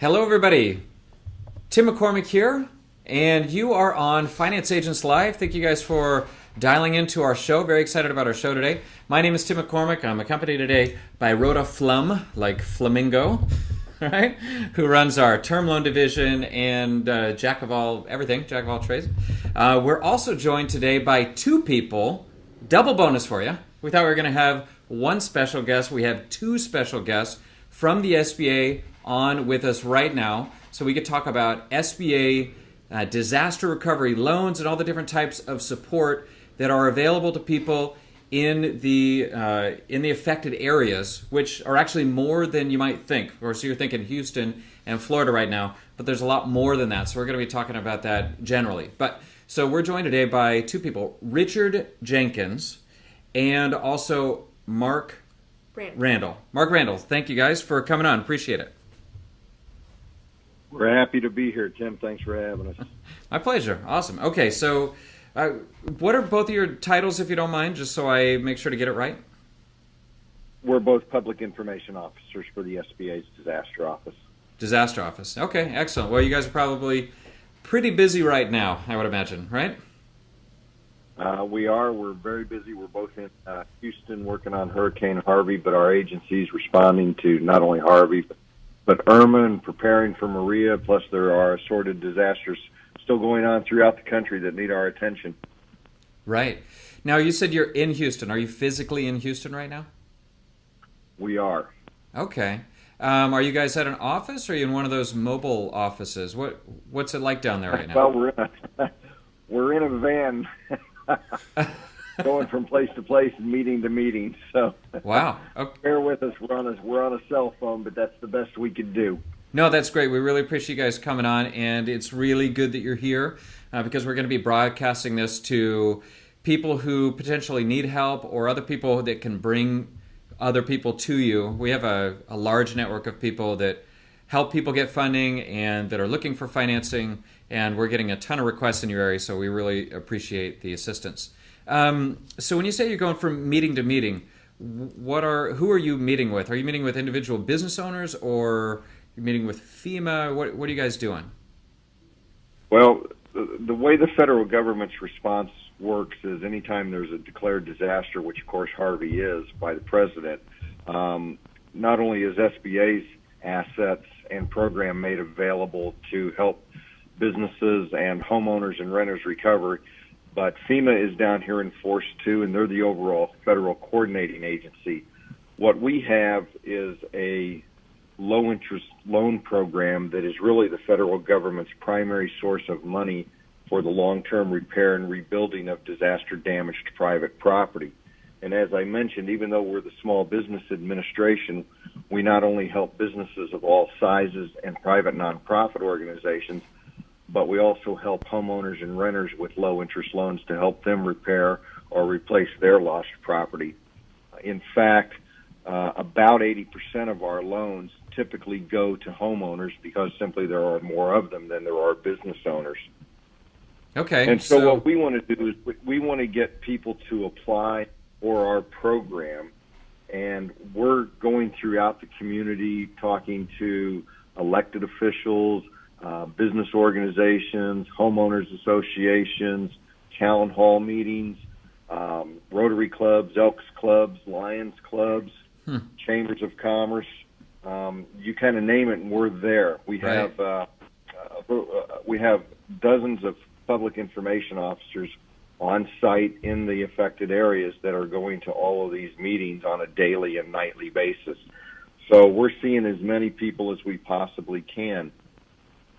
Hello, everybody. Tim McCormick here, and you are on Finance Agents Live. Thank you guys for dialing into our show. Very excited about our show today. My name is Tim McCormick. I'm accompanied today by Rhoda Flum, like flamingo, right? Who runs our term loan division and jack of all trades. We're also joined today by two people. Double bonus for you. We thought we were going to have one special guest. We have two special guests from the SBA on with us right now, so we could talk about SBA disaster recovery loans and all the different types of support that are available to people in the affected areas, which are actually more than you might think. Of course, you're thinking Houston and Florida right now, but there's a lot more than that. So we're going to be talking about that generally. So we're joined today by two people, Richard Jenkins and also Mark Randall. Mark Randall, thank you guys for coming on. Appreciate it. We're happy to be here, Tim. Thanks for having us. My pleasure. Awesome. Okay, so what are both of your titles, if you don't mind, just so I make sure to get it right? We're both public information officers for the SBA's disaster office. Disaster office. Okay, excellent. Well, you guys are probably pretty busy right now, I would imagine, right? We are. We're very busy. We're both in Houston working on Hurricane Harvey, but our agency's responding to not only Harvey, but Irma and preparing for Maria, plus there are assorted disasters still going on throughout the country that need our attention. Right. Now, you said you're in Houston. Are you physically in Houston right now? We are. Okay. Are you guys at an office, or are you in one of those mobile offices? What's it like down there right now? Well, we're in a van going from place to place and meeting to meeting. So wow. Okay. Bear with us. We're on a cell phone, but that's the best we could do. No, that's great. We really appreciate you guys coming on, and it's really good that you're here because we're going to be broadcasting this to people who potentially need help or other people that can bring other people to you. We have a large network of people that help people get funding and that are looking for financing, and we're getting a ton of requests in your area, so we really appreciate the assistance. So when you say you're going from meeting to meeting, who are you meeting with? Are you meeting with individual business owners, or you're meeting with FEMA? What are you guys doing? Well, the way the federal government's response works is anytime there's a declared disaster, which of course Harvey is by the president, not only is SBA's assets and program made available to help businesses and homeowners and renters recover, but FEMA is down here in force too, and they're the overall federal coordinating agency. What we have is a low-interest loan program that is really the federal government's primary source of money for the long-term repair and rebuilding of disaster-damaged private property. And as I mentioned, even though we're the Small Business Administration, we not only help businesses of all sizes and private nonprofit organizations, but we also help homeowners and renters with low-interest loans to help them repair or replace their lost property. In fact, about 80% of our loans typically go to homeowners because simply there are more of them than there are business owners. Okay. And so what we want to do is we want to get people to apply for our program, and we're going throughout the community talking to elected officials, business organizations, homeowners associations, town hall meetings, Rotary clubs, Elks clubs, Lions clubs, chambers of commerce. You kind of name it, and we're there. We have dozens of public information officers on site in the affected areas that are going to all of these meetings on a daily and nightly basis. So we're seeing as many people as we possibly can.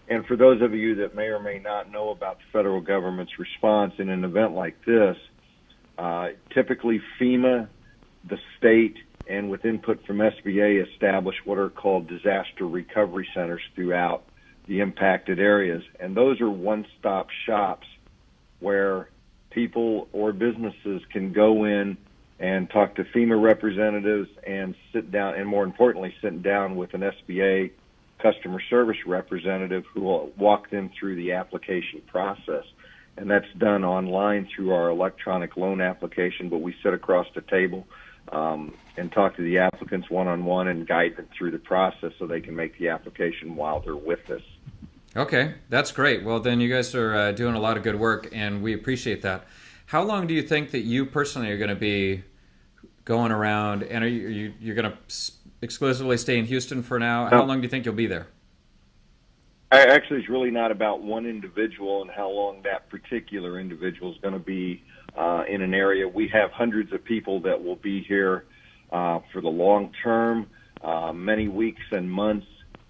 And for those of you that may or may not know about the federal government's response in an event like this, typically FEMA, the state, and with input from SBA establish what are called disaster recovery centers throughout the impacted areas. And those are one-stop shops where people or businesses can go in and talk to FEMA representatives and sit down, and more importantly, sit down with an SBA customer service representative who will walk them through the application process. And that's done online through our electronic loan application, but we sit across the table and talk to the applicants one-on-one and guide them through the process so they can make the application while they're with us. Okay, that's great. Well, then you guys are doing a lot of good work, and we appreciate that. How long do you think that you personally are going to be going around, and you're going to exclusively stay in Houston for now? How long do you think you'll be there? Actually, it's really not about one individual and how long that particular individual is going to be in an area. We have hundreds of people that will be here for the long term, many weeks and months,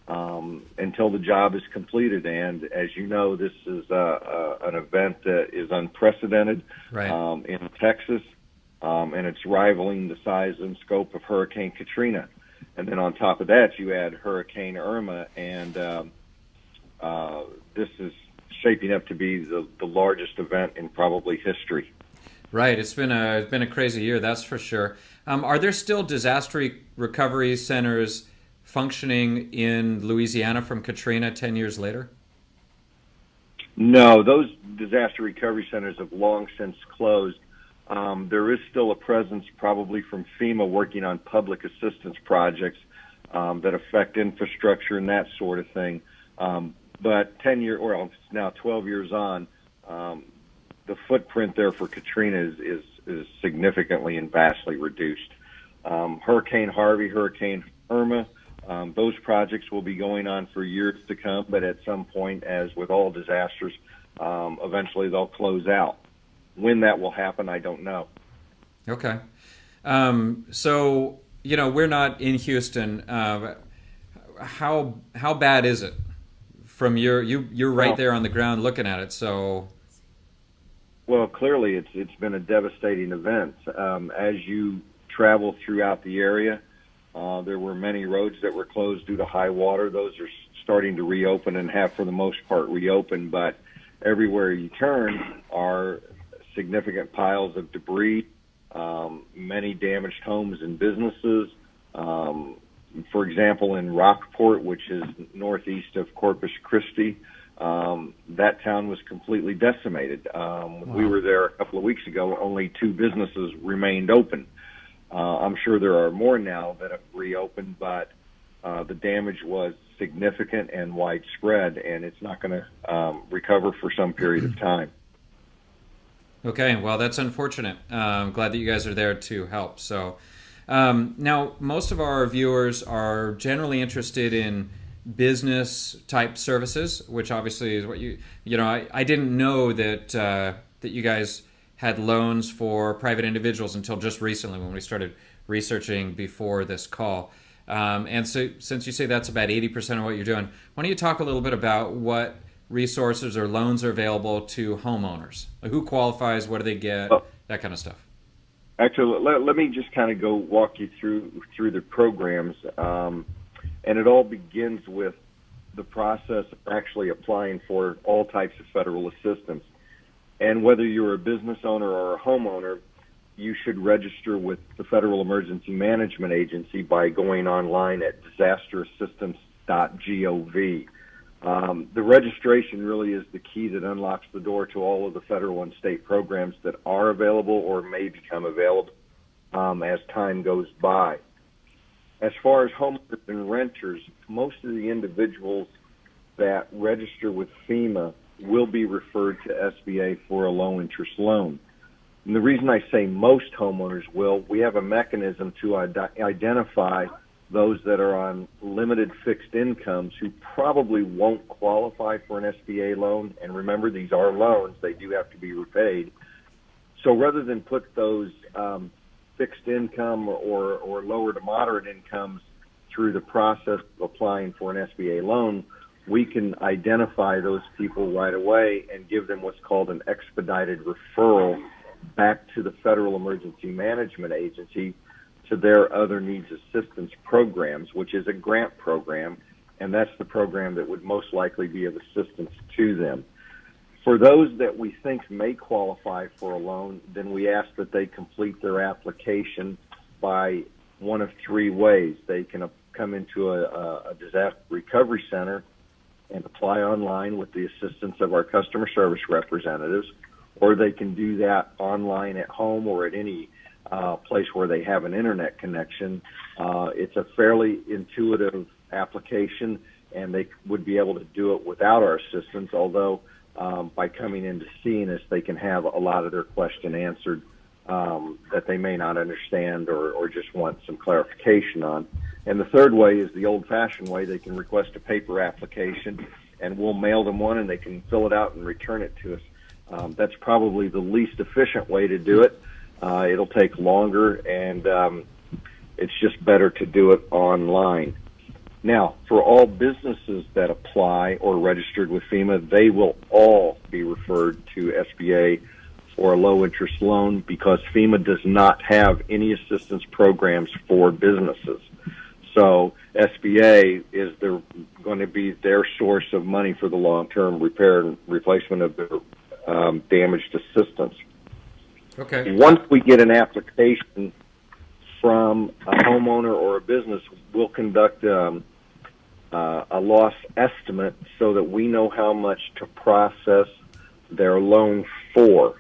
until the job is completed. And as you know, this is an event that is unprecedented in Texas, and it's rivaling the size and scope of Hurricane Katrina. And then on top of that, you add Hurricane Irma, and this is shaping up to be the largest event in probably history. Right. It's been a crazy year, that's for sure. Are there still disaster recovery centers functioning in Louisiana from Katrina 10 years later? No, those disaster recovery centers have long since closed. There is still a presence probably from FEMA working on public assistance projects that affect infrastructure and that sort of thing. But 10 years, or it's now 12 years on, the footprint there for Katrina is significantly and vastly reduced. Hurricane Harvey, Hurricane Irma, those projects will be going on for years to come, but at some point, as with all disasters, eventually they'll close out. When that will happen, I don't know. Okay. So, we're not in Houston. How bad is it? From you're right there on the ground looking at it, so... Well, clearly it's been a devastating event. As you travel throughout the area, there were many roads that were closed due to high water. Those are starting to reopen and have, for the most part, reopened. But everywhere you turn are significant piles of debris, many damaged homes and businesses. For example, in Rockport, which is northeast of Corpus Christi, that town was completely decimated. When we were there a couple of weeks ago, only 2 businesses remained open. I'm sure there are more now that have reopened, but the damage was significant and widespread, and it's not going to recover for some period of time. Okay, well, that's unfortunate. I'm glad that you guys are there to help. So now, most of our viewers are generally interested in business type services, which obviously is what I didn't know that that you guys had loans for private individuals until just recently when we started researching before this call. And so since you say that's about 80% of what you're doing, why don't you talk a little bit about what resources or loans are available to homeowners? Like who qualifies, what do they get, that kind of stuff. Actually, let me just kind of go walk you through the programs. And it all begins with the process of actually applying for all types of federal assistance. And whether you're a business owner or a homeowner, you should register with the Federal Emergency Management Agency by going online at disasterassistance.gov. The registration really is the key that unlocks the door to all of the federal and state programs that are available or may become available as time goes by. As far as homeowners and renters, most of the individuals that register with FEMA will be referred to SBA for a low-interest loan. And the reason I say most homeowners will, we have a mechanism to identify those that are on limited fixed incomes who probably won't qualify for an SBA loan. And remember, these are loans. They do have to be repaid. So rather than put those fixed income or lower to moderate incomes through the process of applying for an SBA loan, we can identify those people right away and give them what's called an expedited referral back to the Federal Emergency Management Agency to their other needs assistance programs, which is a grant program, and that's the program that would most likely be of assistance to them. For those that we think may qualify for a loan, then we ask that they complete their application by one of 3 ways. They can come into a disaster recovery center and apply online with the assistance of our customer service representatives, or they can do that online at home or at any place where they have an internet connection. It's a fairly intuitive application, and they would be able to do it without our assistance, although by coming in to seeing us, they can have a lot of their question answered that they may not understand or just want some clarification on. And the third way is the old-fashioned way. They can request a paper application, and we'll mail them one, and they can fill it out and return it to us. That's probably the least efficient way to do it. It'll take longer, and it's just better to do it online. Now, for all businesses that apply or registered with FEMA, they will all be referred to SBA for a low-interest loan because FEMA does not have any assistance programs for businesses. So SBA is going to be their source of money for the long-term repair and replacement of their damaged assistance. Okay. Once we get an application from a homeowner or a business, we'll conduct a loss estimate so that we know how much to process their loan for.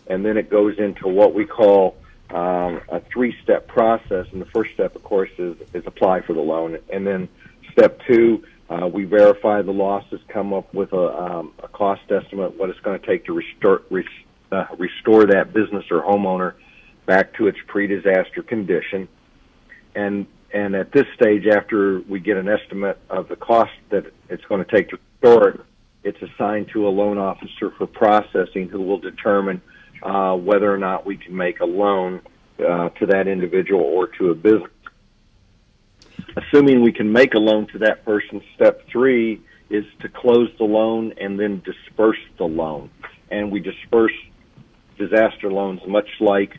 And then it goes into what we call a three-step process. And the first step, of course, is apply for the loan. And then step two, we verify the losses, come up with a cost estimate, what it's going to take to restore that business or homeowner back to its pre-disaster condition. And at this stage, after we get an estimate of the cost that it's going to take to restore it, it's assigned to a loan officer for processing who will determine whether or not we can make a loan to that individual or to a business. Assuming we can make a loan to that person, step three is to close the loan and then disperse the loan. And we disperse disaster loans much like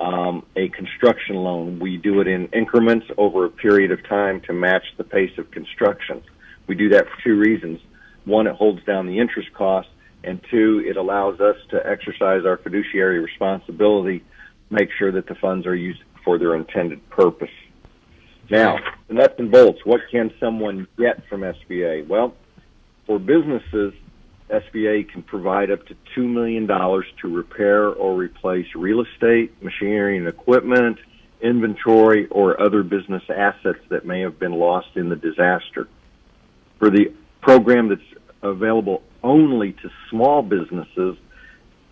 a construction loan. We do it in increments over a period of time to match the pace of construction. We do that for two reasons. One, it holds down the interest cost, and two, it allows us to exercise our fiduciary responsibility, make sure that the funds are used for their intended purpose. Now, the nuts and bolts, what can someone get from SBA? Well, for businesses, SBA can provide up to $2 million to repair or replace real estate, machinery and equipment, inventory, or other business assets that may have been lost in the disaster. For the program that's available only to small businesses,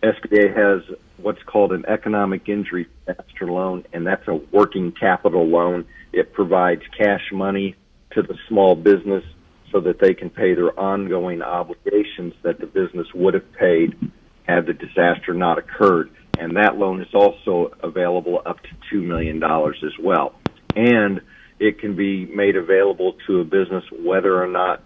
SBA has what's called an economic injury disaster loan, and that's a working capital loan. It provides cash money to the small business so that they can pay their ongoing obligations that the business would have paid had the disaster not occurred. And that loan is also available up to $2 million as well. And it can be made available to a business whether or not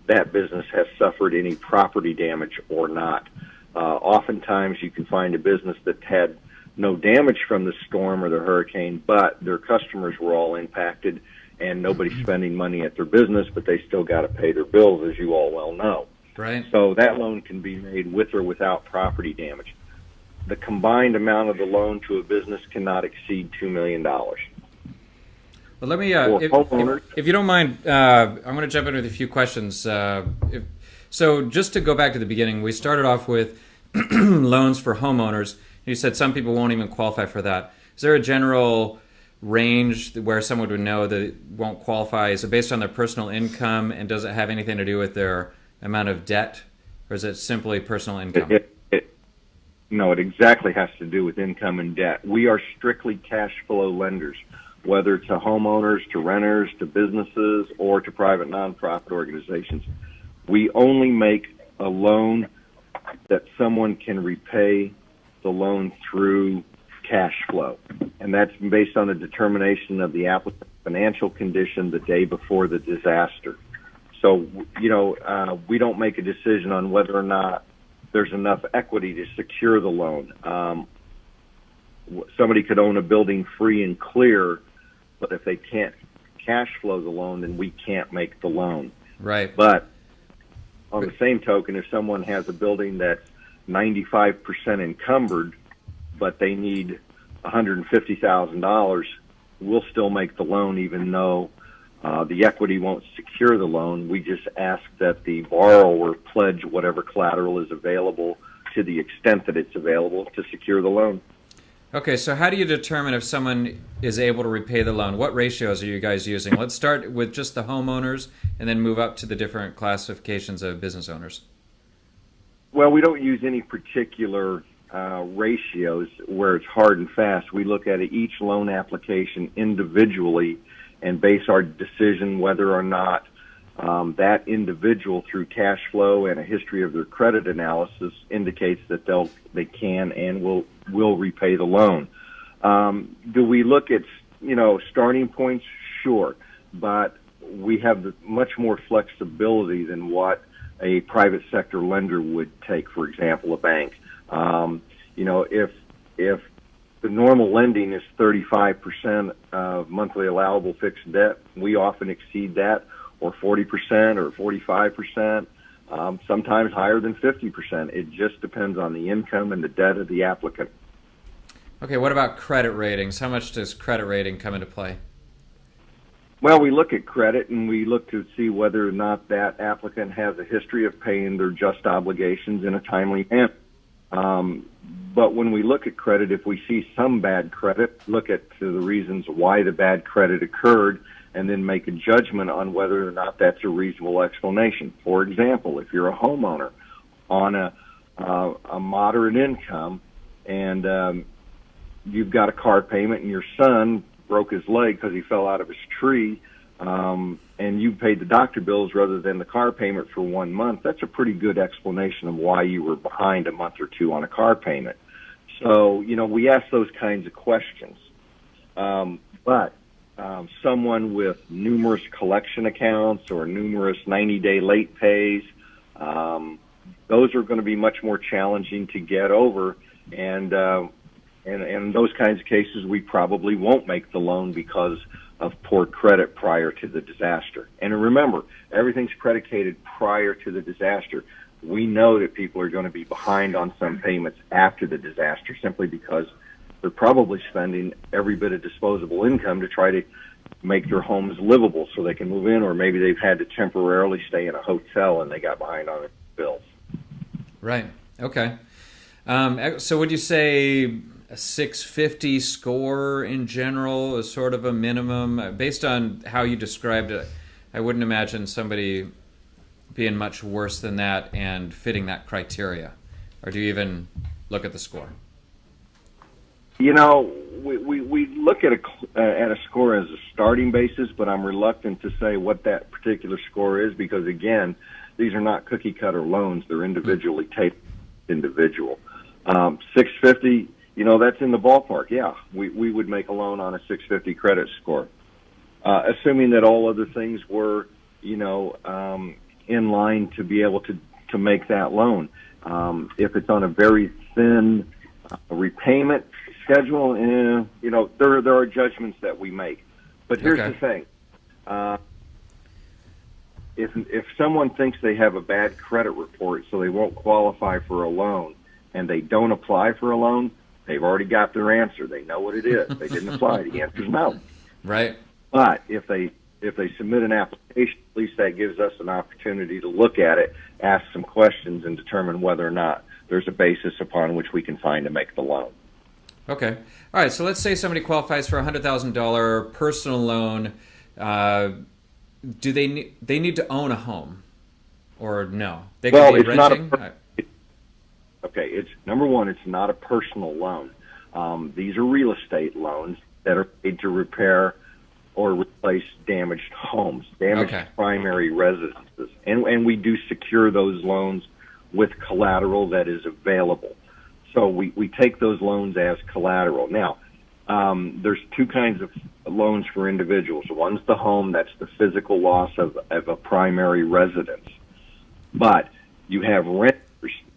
that business has suffered any property damage or not. Oftentimes you can find a business that had no damage from the storm or the hurricane, but their customers were all impacted and nobody's spending money at their business, but they still got to pay their bills, as you all well know. Right. So that loan can be made with or without property damage. The combined amount of the loan to a business cannot exceed $2 million. Well, let me, if you don't mind, I'm going to jump in with a few questions. So just to go back to the beginning, we started off with loans for homeowners. You said some people won't even qualify for that. Is there a general range where someone would know that it won't qualify? Is it based on their personal income, and does it have anything to do with their amount of debt, or is it simply personal income? No, it exactly has to do with income and debt. We are strictly cash flow lenders, whether to homeowners, to renters, to businesses, or to private nonprofit organizations. We only make a loan that someone can repay the loan through cash flow. And that's based on a determination of the applicant's financial condition the day before the disaster. So, we don't make a decision on whether or not there's enough equity to secure the loan. Somebody could own a building free and clear, but if they can't cash flow the loan, then we can't make the loan. Right. But on the same token, if someone has a building that's 95% encumbered, but they need $150,000, we'll still make the loan even though the equity won't secure the loan. We just ask that the borrower pledge whatever collateral is available to the extent that it's available to secure the loan. Okay, so how do you determine if someone is able to repay the loan? What ratios are you guys using? Let's start with just the homeowners and then move up to the different classifications of business owners. Well, we don't use any particular ratios where it's hard and fast. We look at each loan application individually and base our decision whether or not that individual, through cash flow and a history of their credit analysis, indicates that they can and will repay the loan. Do we look at starting points? Sure, but we have much more flexibility than what a private sector lender would take. For example, a bank. If the normal lending is 35% of monthly allowable fixed debt, we often exceed that, or 40% or 45%, sometimes higher than 50%. It just depends on the income and the debt of the applicant. Okay, what about credit ratings? How much does credit rating come into play? Well, we look at credit and we look to see whether or not that applicant has a history of paying their just obligations in a timely manner. But when we look at credit, if we see some bad credit, look at the reasons why the bad credit occurred, and then make a judgment on whether or not that's a reasonable explanation. For example, if you're a homeowner on a moderate income and you've got a car payment and your son broke his leg because he fell out of his tree, and you paid the doctor bills rather than the car payment for 1 month, that's a pretty good explanation of why you were behind a month or two on a car payment. So, we ask those kinds of questions. But someone with numerous collection accounts or numerous 90-day late pays, those are going to be much more challenging to get over. And in those kinds of cases, we probably won't make the loan because of poor credit prior to the disaster. And remember, everything's predicated prior to the disaster. We know that people are going to be behind on some payments after the disaster simply because they're probably spending every bit of disposable income to try to make their homes livable so they can move in, or maybe they've had to temporarily stay in a hotel and they got behind on their bills. Right. Okay. So would you say a 650 score in general is sort of a minimum? Based on how you described it, I wouldn't imagine somebody being much worse than that and fitting that criteria. Or do you even look at the score? We look at a score as a starting basis, but I'm reluctant to say what that particular score is because, again, these are not cookie-cutter loans. They're individually taped individual. 650, that's in the ballpark. Yeah, we would make a loan on a 650 credit score, assuming that all other things were, in line to be able to make that loan. If it's on a very thin repayment schedule, there are judgments that we make. But here's the thing. If someone thinks they have a bad credit report so they won't qualify for a loan and they don't apply for a loan, they've already got their answer. They know what it is. They didn't apply. The answer's no. Right. But if they submit an application, at least that gives us an opportunity to look at it, ask some questions, and determine whether or not there's a basis upon which we can find to make the loan. Okay. All right. So let's say somebody qualifies for a $100,000 personal loan. Do they need to own a home, or no? They can be renting. Okay. It's number one. It's not a personal loan. These are real estate loans that are paid to repair or replace damaged homes, damaged primary residences, and we do secure those loans with collateral that is available. So we take those loans as collateral. Now, there's two kinds of loans for individuals. One's the home, that's the physical loss of a primary residence. But you have renters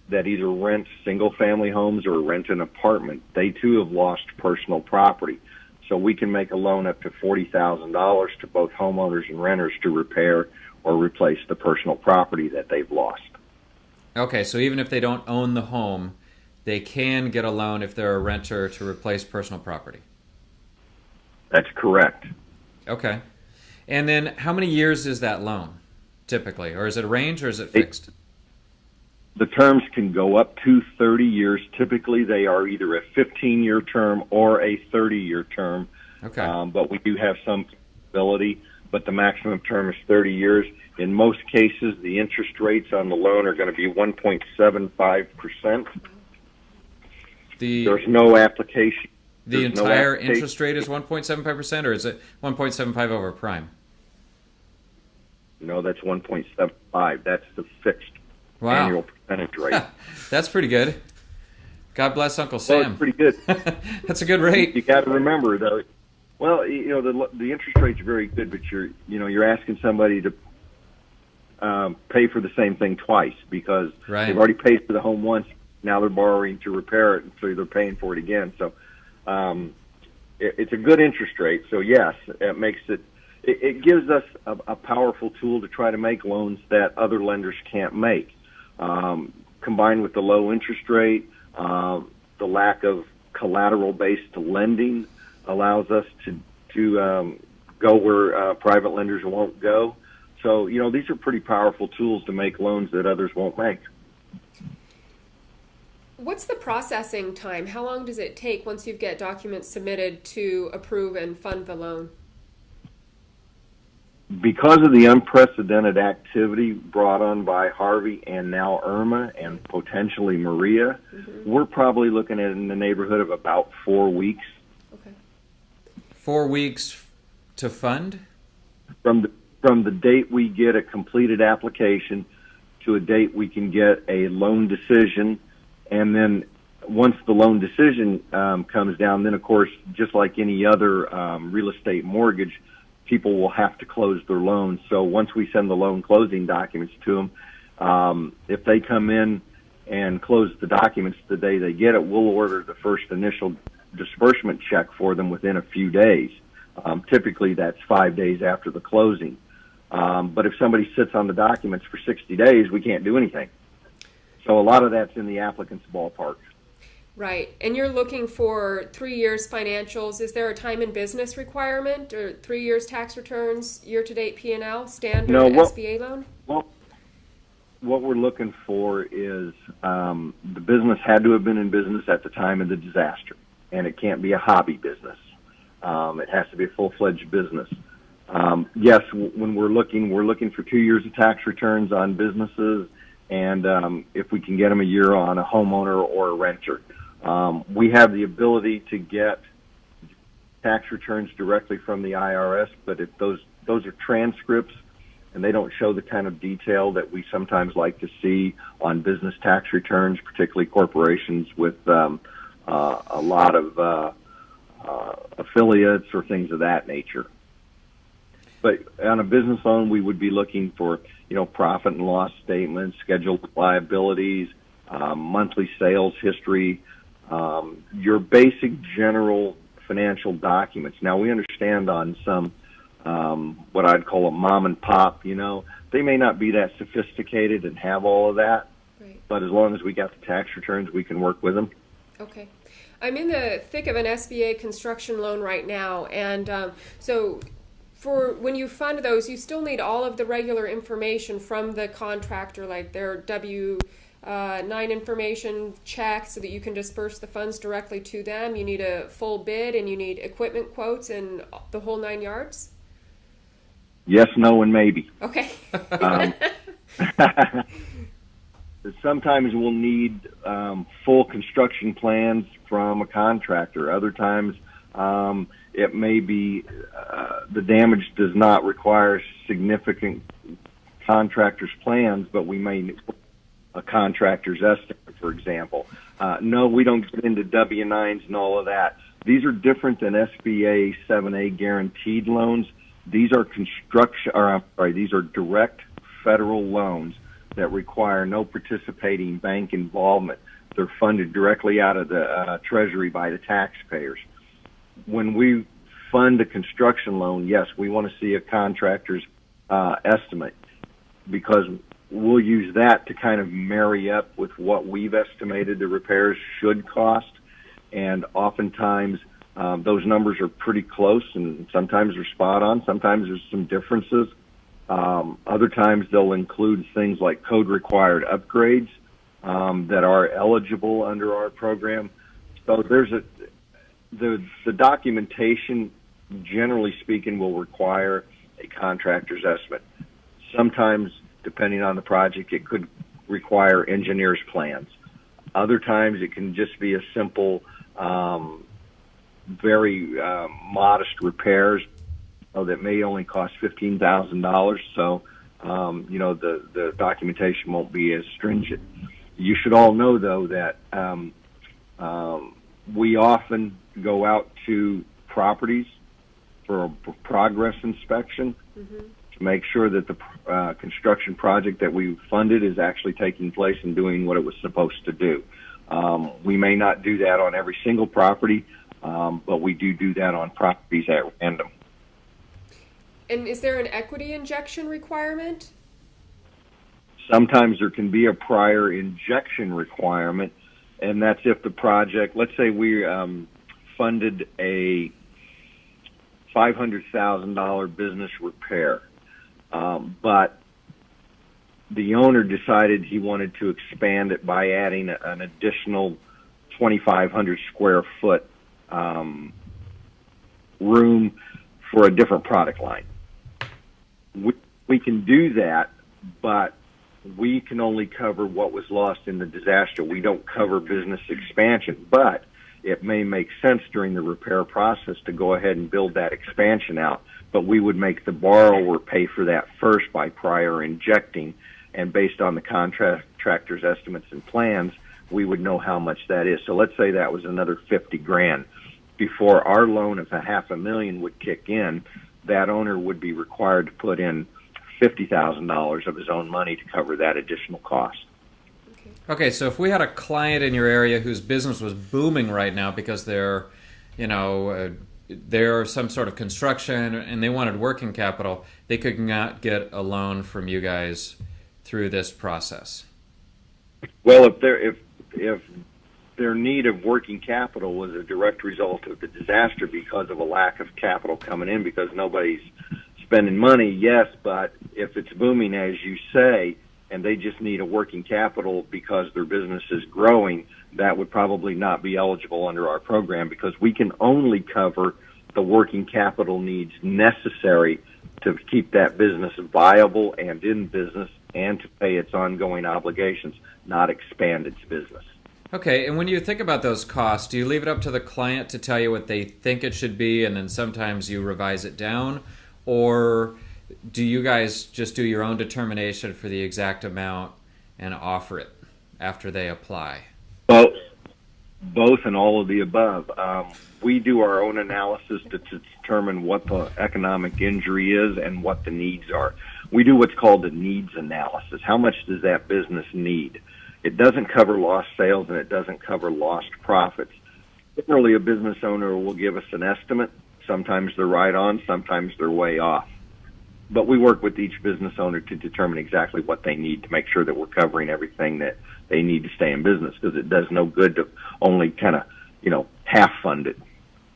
that either rent single-family homes or rent an apartment. They, too, have lost personal property. So we can make a loan up to $40,000 to both homeowners and renters to repair or replace the personal property that they've lost. Okay, so even if they don't own the home, they can get a loan if they're a renter to replace personal property. That's correct. Okay. And then how many years is that loan, typically? Or is it a range or is it fixed? The terms can go up to 30 years. Typically, they are either a 15-year term or a 30-year term. Okay. But we do have some ability, but the maximum term is 30 years. In most cases, the interest rates on the loan are going to be 1.75%. There's no application. The entire interest rate is 1.75%, or is it 1.75 over prime? No, that's 1.75. That's the fixed annual percentage rate. That's pretty good. God bless Uncle Sam. Well, it's pretty good. That's a good rate. You got to remember, though. Well, the interest rate's very good, but you're asking somebody to pay for the same thing twice because they've already paid for the home once. Now they're borrowing to repair it, and so they're paying for it again. So it's a good interest rate. So yes, it makes it. It gives us a powerful tool to try to make loans that other lenders can't make. Combined with the low interest rate, the lack of collateral-based lending allows us to go where private lenders won't go. So, these are pretty powerful tools to make loans that others won't make. What's the processing time? How long does it take once you get documents submitted to approve and fund the loan? Because of the unprecedented activity brought on by Harvey and now Irma and potentially Maria, we're probably looking at in the neighborhood of about 4 weeks. Okay. 4 weeks to fund? From the date we get a completed application to a date we can get a loan decision, and then once the loan decision comes down, then of course, just like any other real estate mortgage, people will have to close their loans. So once we send the loan closing documents to them, if they come in and close the documents the day they get it, we'll order the first initial disbursement check for them within a few days. Typically, that's 5 days after the closing. But if somebody sits on the documents for 60 days, we can't do anything. So a lot of that's in the applicant's ballpark. Right. And you're looking for 3 years financials. Is there a time in business requirement or 3 years tax returns, year-to-date P&L, standard SBA loan? Well, what we're looking for is the business had to have been in business at the time of the disaster, and it can't be a hobby business. It has to be a full-fledged business. Yes, when we're looking for 2 years of tax returns on businesses, and if we can get them a year on a homeowner or a renter. We have the ability to get tax returns directly from the IRS, but if those are transcripts and they don't show the kind of detail that we sometimes like to see on business tax returns, particularly corporations with a lot of affiliates or things of that nature. But on a business loan, we would be looking for, profit and loss statements, scheduled liabilities, monthly sales history, your basic general financial documents. Now, we understand on some, what I'd call a mom and pop, they may not be that sophisticated and have all of that. Right. But as long as we got the tax returns, we can work with them. Okay. I'm in the thick of an SBA construction loan right now, and so for when you fund those, you still need all of the regular information from the contractor, like their W-9 information check, so that you can disperse the funds directly to them. You need a full bid, and you need equipment quotes and the whole 9 yards? Yes, no, and maybe. Okay. Sometimes we'll need full construction plans from a contractor. Other times it may be the damage does not require significant contractor's plans, but we may need a contractor's estimate, for example. No, we don't get into W-9s and all of that. These are different than SBA 7A guaranteed loans. These are these are direct federal loans that require no participating bank involvement. They're funded directly out of the Treasury by the taxpayers. When we fund a construction loan, yes, we want to see a contractor's estimate, because we'll use that to kind of marry up with what we've estimated the repairs should cost. And oftentimes those numbers are pretty close, and sometimes they're spot on. Sometimes there's some differences. Other times they'll include things like code-required upgrades. that are eligible under our program. So the documentation, generally speaking, will require a contractor's estimate. Sometimes, depending on the project, it could require engineer's plans. Other times, it can just be a simple, very modest repairs that may only cost $15,000. So, the documentation won't be as stringent. You should all know, though, that we often go out to properties for a progress inspection to make sure that the construction project that we funded is actually taking place and doing what it was supposed to do. We may not do that on every single property, but we do that on properties at random. And is there an equity injection requirement? Sometimes there can be a prior injection requirement, and that's if the project, let's say we funded a $500,000 business repair, but the owner decided he wanted to expand it by adding an additional 2,500 square foot room for a different product line. We can do that, but we can only cover what was lost in the disaster. We don't cover business expansion, but it may make sense during the repair process to go ahead and build that expansion out, but we would make the borrower pay for that first by prior injecting, and based on the contractor's estimates and plans, we would know how much that is. So let's say that was another $50,000. Before our loan of $500,000 would kick in, that owner would be required to put in $50,000 of his own money to cover that additional cost. Okay, so if we had a client in your area whose business was booming right now because they're some sort of construction and they wanted working capital, they could not get a loan from you guys through this process. Well, if their need of working capital was a direct result of the disaster because of a lack of capital coming in because nobody's spending money, yes, but if it's booming, as you say, and they just need a working capital because their business is growing, that would probably not be eligible under our program because we can only cover the working capital needs necessary to keep that business viable and in business and to pay its ongoing obligations, not expand its business. Okay, and when you think about those costs, do you leave it up to the client to tell you what they think it should be and then sometimes you revise it down? Or do you guys just do your own determination for the exact amount and offer it after they apply? Both and all of the above. We do our own analysis to determine what the economic injury is and what the needs are. We do what's called the needs analysis. How much does that business need? It doesn't cover lost sales and it doesn't cover lost profits. Generally, a business owner will give us an estimate. Sometimes they're right on, sometimes they're way off. But we work with each business owner to determine exactly what they need to make sure that we're covering everything that they need to stay in business, because it does no good to only kind of, half fund it.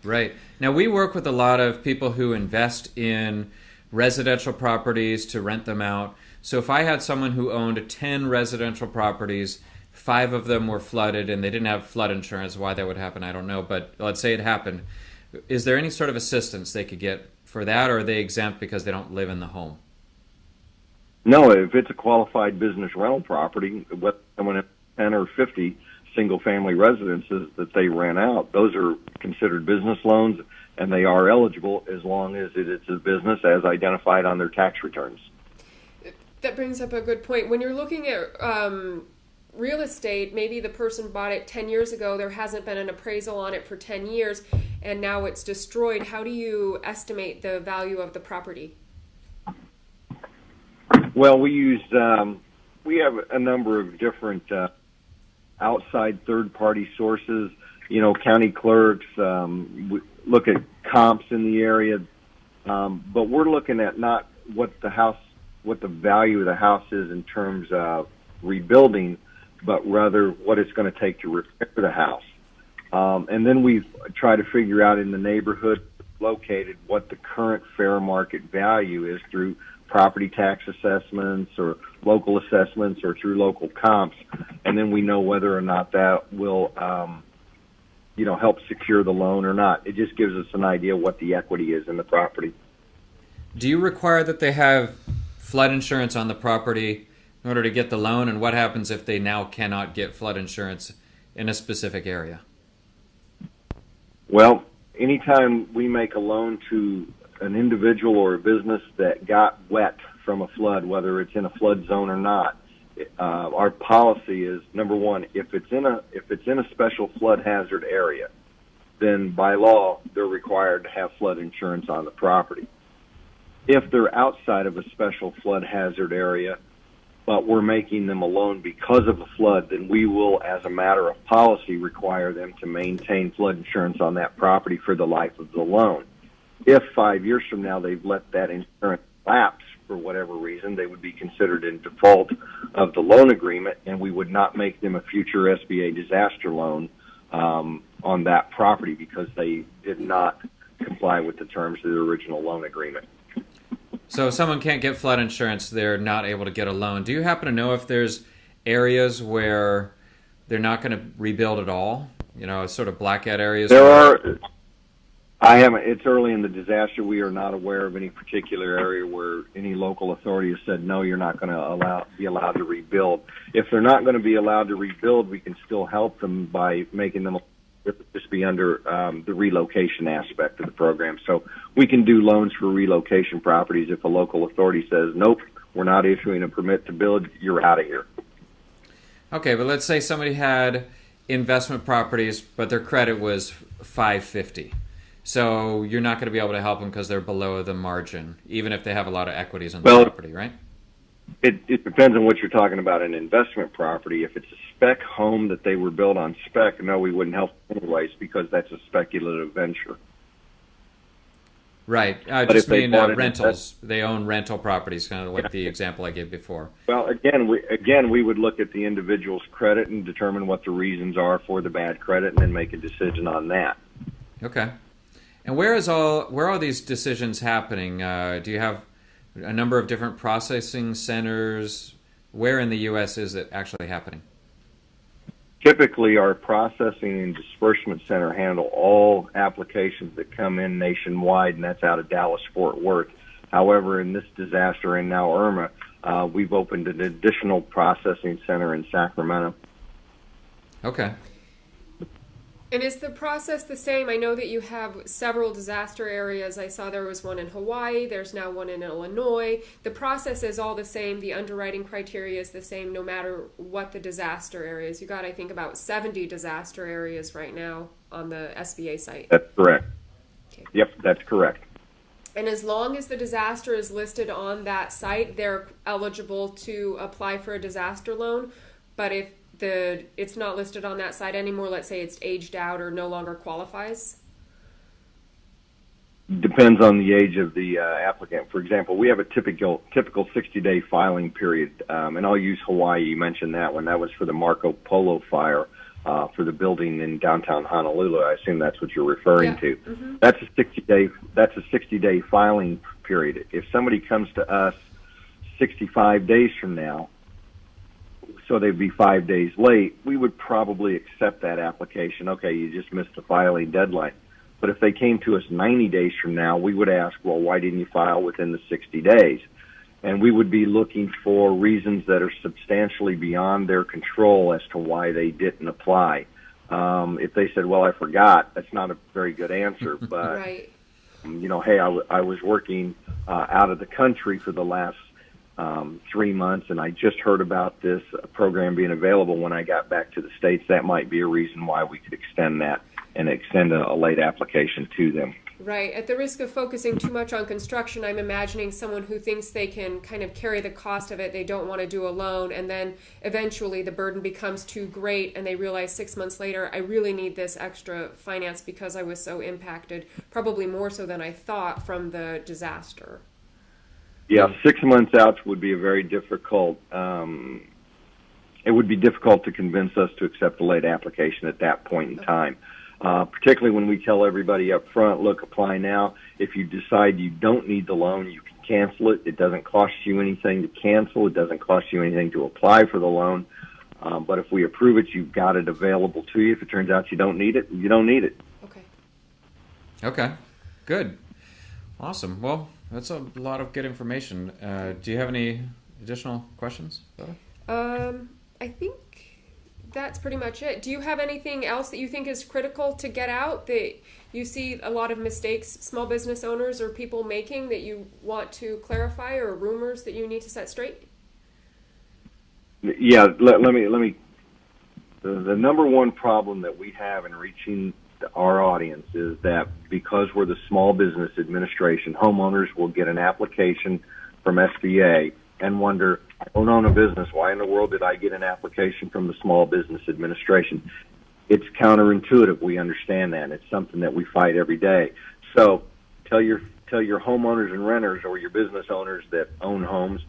Right. Now, we work with a lot of people who invest in residential properties to rent them out. So if I had someone who owned 10 residential properties, 5 of them were flooded and they didn't have flood insurance, why that would happen, I don't know, but let's say it happened. Is there any sort of assistance they could get for that, or are they exempt because they don't live in the home? No, if it's a qualified business rental property, whether someone has 10 or 50 single-family residences that they rent out, those are considered business loans, and they are eligible as long as it is a business as identified on their tax returns. That brings up a good point. When you're looking at real estate, maybe the person bought it 10 years ago, there hasn't been an appraisal on it for 10 years, and now it's destroyed. How do you estimate the value of the property? Well, we have a number of different outside third-party sources, county clerks, we look at comps in the area, but we're looking at not what the value of the house is in terms of rebuilding, but rather what it's going to take to repair the house. And then we try to figure out in the neighborhood located what the current fair market value is through property tax assessments or local assessments or through local comps, and then we know whether or not that will, help secure the loan or not. It just gives us an idea what the equity is in the property. Do you require that they have flood insurance on the property in order to get the loan, and what happens if they now cannot get flood insurance in a specific area? Well, anytime we make a loan to an individual or a business that got wet from a flood, whether it's in a flood zone or not, our policy is, number one, if it's in a special flood hazard area, then by law they're required to have flood insurance on the property. If they're outside of a special flood hazard area, but we're making them a loan because of a flood, then we will, as a matter of policy, require them to maintain flood insurance on that property for the life of the loan. If 5 years from now they've let that insurance lapse for whatever reason, they would be considered in default of the loan agreement, and we would not make them a future SBA disaster loan on that property because they did not comply with the terms of the original loan agreement. So if someone can't get flood insurance, they're not able to get a loan. Do you happen to know if there's areas where they're not going to rebuild at all? Sort of blackout areas? There are. I haven't. It's early in the disaster. We are not aware of any particular area where any local authority has said, no, you're not going to be allowed to rebuild. If they're not going to be allowed to rebuild, we can still help them by making them just be under the relocation aspect of the program. So we can do loans for relocation properties if a local authority says, nope, we're not issuing a permit to build, you're out of here. Okay, but let's say somebody had investment properties, but their credit was 550. So you're not going to be able to help them because they're below the margin, even if they have a lot of equities on the property, right? It depends on what you're talking about. An investment property, if it's a spec home that they were built on spec, no, we wouldn't help them anyways because that's a speculative venture. Right. I just mean rentals. They own rental properties, kind of like the example I gave before. Well, again, we would look at the individual's credit and determine what the reasons are for the bad credit and then make a decision on that. Okay. And where are these decisions happening? Do you have a number of different processing centers? Where in the U.S. is it actually happening? Typically, our processing and disbursement center handle all applications that come in nationwide, and that's out of Dallas-Fort Worth. However, in this disaster and now Irma, we've opened an additional processing center in Sacramento. Okay. And is the process the same? I know that you have several disaster areas. I saw there was one in Hawaii. There's now one in Illinois. The process is all the same. The underwriting criteria is the same no matter what the disaster area is. You got, I think, about 70 disaster areas right now on the SBA site. That's correct. Okay. Yep, that's correct. And as long as the disaster is listed on that site, they're eligible to apply for a disaster loan. But if it's not listed on that site anymore, let's say it's aged out or no longer qualifies? Depends on the age of the applicant. For example, we have a typical 60-day filing period, and I'll use Hawaii. You mentioned that one. That was for the Marco Polo fire for the building in downtown Honolulu. I assume that's what you're referring to. Mm-hmm. That's a 60-day filing period. If somebody comes to us 65 days from now, so they'd be 5 days late, we would probably accept that application. Okay, you just missed the filing deadline. But if they came to us 90 days from now, we would ask, well, why didn't you file within the 60 days? And we would be looking for reasons that are substantially beyond their control as to why they didn't apply. If they said, well, I forgot, that's not a very good answer. But, right. Hey, I was working out of the country for the last 3 months, and I just heard about this program being available when I got back to the States. That might be a reason why we could extend that and extend a late application to them. Right. At the risk of focusing too much on construction, I'm imagining someone who thinks they can kind of carry the cost of it. They don't want to do a loan, and then eventually the burden becomes too great, and they realize 6 months later, I really need this extra finance because I was so impacted, probably more so than I thought from the disaster. Yeah, 6 months out would be a very difficult. It would be difficult to convince us to accept a late application at that point in time. Particularly when we tell everybody up front, look, apply now. If you decide you don't need the loan, you can cancel it. It doesn't cost you anything to cancel. It doesn't cost you anything to apply for the loan. But if we approve it, you've got it available to you. If it turns out you don't need it, you don't need it. Okay. Okay, good. Awesome. Well, that's a lot of good information. Do you have any additional questions, Bella? I think that's pretty much it. Do you have anything else that you think is critical to get out that you see a lot of mistakes small business owners or people making that you want to clarify, or rumors that you need to set straight? Yeah, let me. The number one problem that we have in reaching our audience is that because we're the Small Business Administration, homeowners will get an application from SBA and wonder, I don't own a business. Why in the world did I get an application from the Small Business Administration? It's counterintuitive. We understand that. It's something that we fight every day. So tell your homeowners and renters, or your business owners that own homes,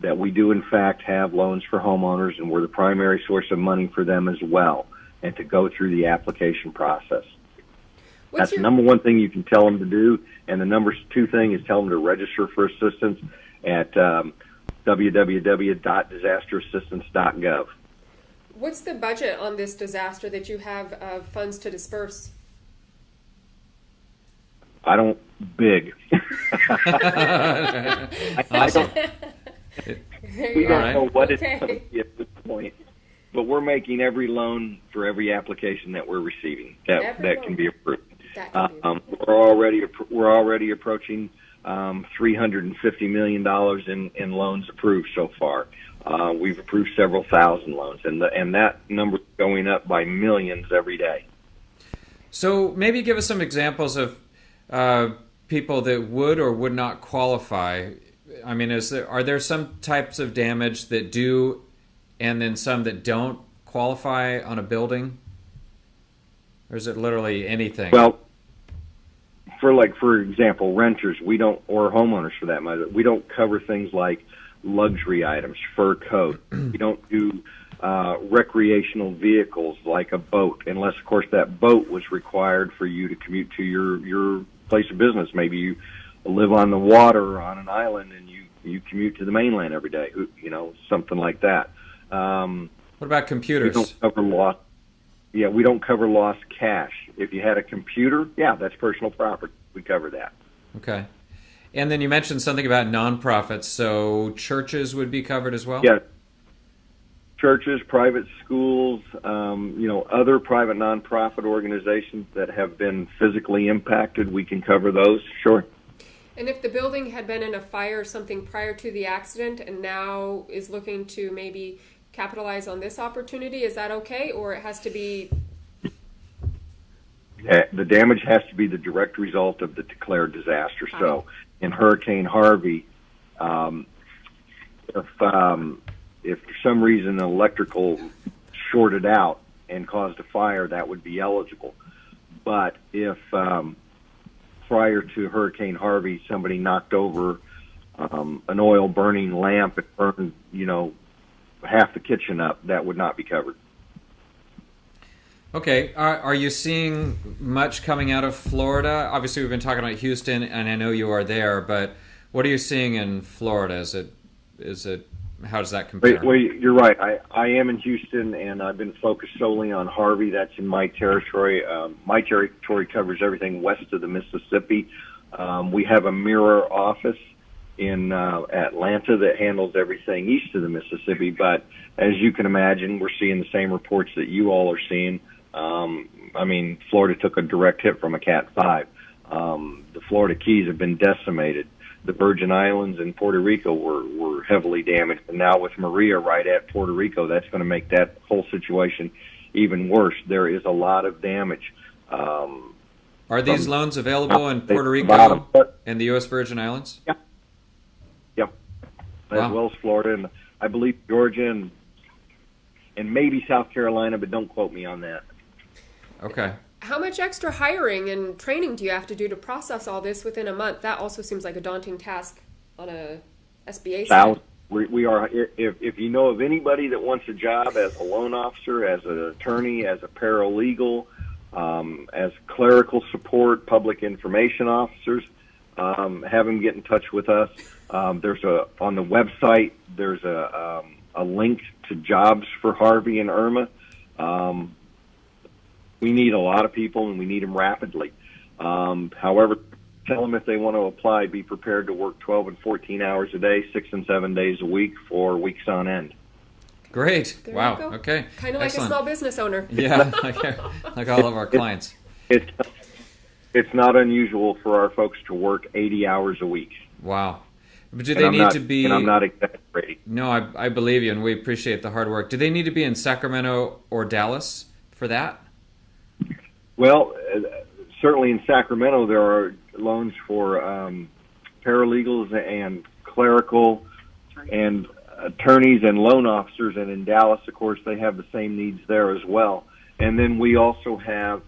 that we do in fact have loans for homeowners, and we're the primary source of money for them as well, and to go through the application process. That's the number one thing you can tell them to do, and the number two thing is tell them to register for assistance at www.disasterassistance.gov. What's the budget on this disaster that you have funds to disperse? I don't big. Awesome. We don't know what it's going to be at this point, but we're making every loan for every application that we're receiving that can be approved. We're already approaching $350 million in loans approved so far. We've approved several thousand loans, and that number is going up by millions every day. So maybe give us some examples of people that would or would not qualify. I mean, are there some types of damage that do, and then some that don't qualify on a building? Or is it literally anything? Well, for example, renters, or homeowners for that matter, we don't cover things like luxury items, fur coat. We don't do recreational vehicles like a boat, unless, of course, that boat was required for you to commute to your place of business. Maybe you live on the water on an island and you commute to the mainland every day, something like that. What about computers? We don't cover lost. Yeah, we don't cover lost cash. If you had a computer, that's personal property. We cover that. Okay. And then you mentioned something about nonprofits, so churches would be covered as well? Yeah. Churches, private schools, other private nonprofit organizations that have been physically impacted, we can cover those, sure. And if the building had been in a fire or something prior to the accident and now is looking to maybe capitalize on this opportunity, is that okay, or it has to be... The damage has to be the direct result of the declared disaster. So in Hurricane Harvey, if for some reason the electrical shorted out and caused a fire, that would be eligible. But if prior to Hurricane Harvey somebody knocked over an oil burning lamp and burned, half the kitchen up, that would not be covered. Okay. Are you seeing much coming out of Florida? Obviously, we've been talking about Houston, and I know you are there, but what are you seeing in Florida? How does that compare? Well, you're right. I am in Houston, and I've been focused solely on Harvey. That's in my territory. My territory covers everything west of the Mississippi. We have a mirror office in Atlanta that handles everything east of the Mississippi. But as you can imagine, we're seeing the same reports that you all are seeing. Florida took a direct hit from a Cat 5. The Florida Keys have been decimated. The Virgin Islands and Puerto Rico were heavily damaged. And now with Maria right at Puerto Rico, that's going to make that whole situation even worse. There is a lot of damage. Are these loans available in Puerto Rico and the U.S. Virgin Islands? Yeah. Yep. As well as Florida, and I believe Georgia and maybe South Carolina, but don't quote me on that. Okay. How much extra hiring and training do you have to do to process all this within a month? That also seems like a daunting task on a SBA side. We are. If you know of anybody that wants a job as a loan officer, as an attorney, as a paralegal, as clerical support, public information officers, have them get in touch with us. On the website, there's a link to jobs for Harvey and Irma. We need a lot of people, and we need them rapidly. However, tell them if they want to apply, be prepared to work 12 and 14 hours a day, 6 and 7 days a week for weeks on end. Great. There Wow. you go. Okay. Kind of like a small business owner. Yeah, like all of our clients. It's not unusual for our folks to work 80 hours a week. Wow. But do they need to be... And I'm not exaggerating. No, I believe you, and we appreciate the hard work. Do they need to be in Sacramento or Dallas for that? Well, certainly in Sacramento, there are loans for paralegals and clerical and attorneys and loan officers. And in Dallas, of course, they have the same needs there as well. And then we also have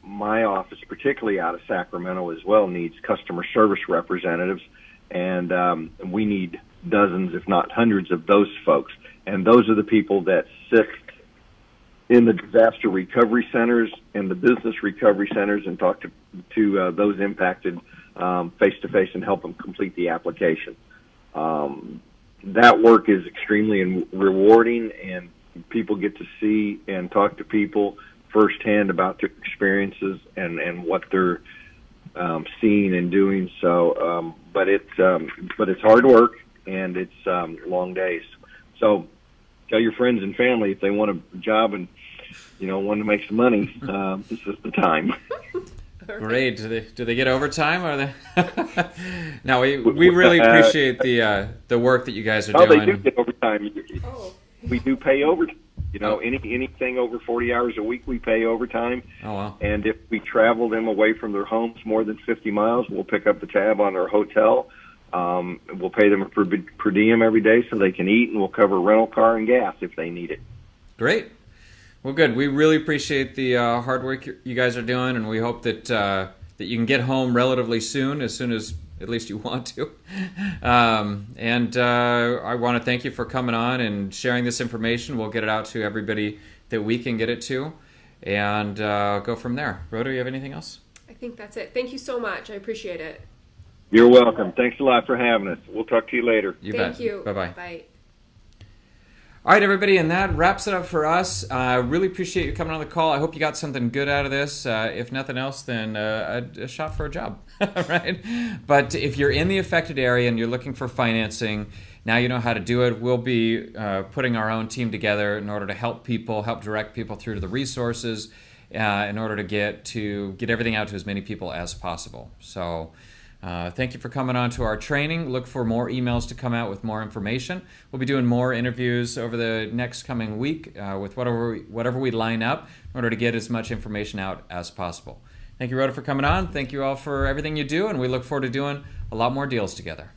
my office, particularly out of Sacramento as well, needs customer service representatives. And we need dozens, if not hundreds, of those folks. And those are the people that sit in the disaster recovery centers and the business recovery centers and talk to those impacted face-to-face and help them complete the application. That work is extremely rewarding, and people get to see and talk to people firsthand about their experiences and what they're seeing and doing. So, but it's hard work, and it's long days. So tell your friends and family if they want a job and want to make some money. This is the time. Great. Do they get overtime? Or they? No, we really appreciate the work that you guys are doing. They do get overtime. Oh. We do pay overtime. Anything over 40 hours a week, we pay overtime. Oh, wow. And if we travel them away from their homes more than 50 miles, we'll pick up the tab on their hotel. We'll pay them per diem every day so they can eat, and we'll cover rental car and gas if they need it. Great. Well, good. We really appreciate the hard work you guys are doing, and we hope that that you can get home relatively soon as at least you want to. I want to thank you for coming on and sharing this information. We'll get it out to everybody that we can get it to, and go from there. Rhoda, you have anything else? I think that's it. Thank you so much. I appreciate it. You're welcome. Thanks a lot for having us. We'll talk to you later. Thank you. Bye-bye. Bye. All right, everybody, and that wraps it up for us. Really appreciate you coming on the call. I hope you got something good out of this. If nothing else, then a shot for a job, right? But if you're in the affected area and you're looking for financing, now you know how to do it. We'll be putting our own team together in order to help direct people through to the resources in order to get everything out to as many people as possible. So thank you for coming on to our training. Look for more emails to come out with more information. We'll be doing more interviews over the next coming week with whatever we line up in order to get as much information out as possible. Thank you, Rhoda, for coming on. Thank you all for everything you do, and we look forward to doing a lot more deals together.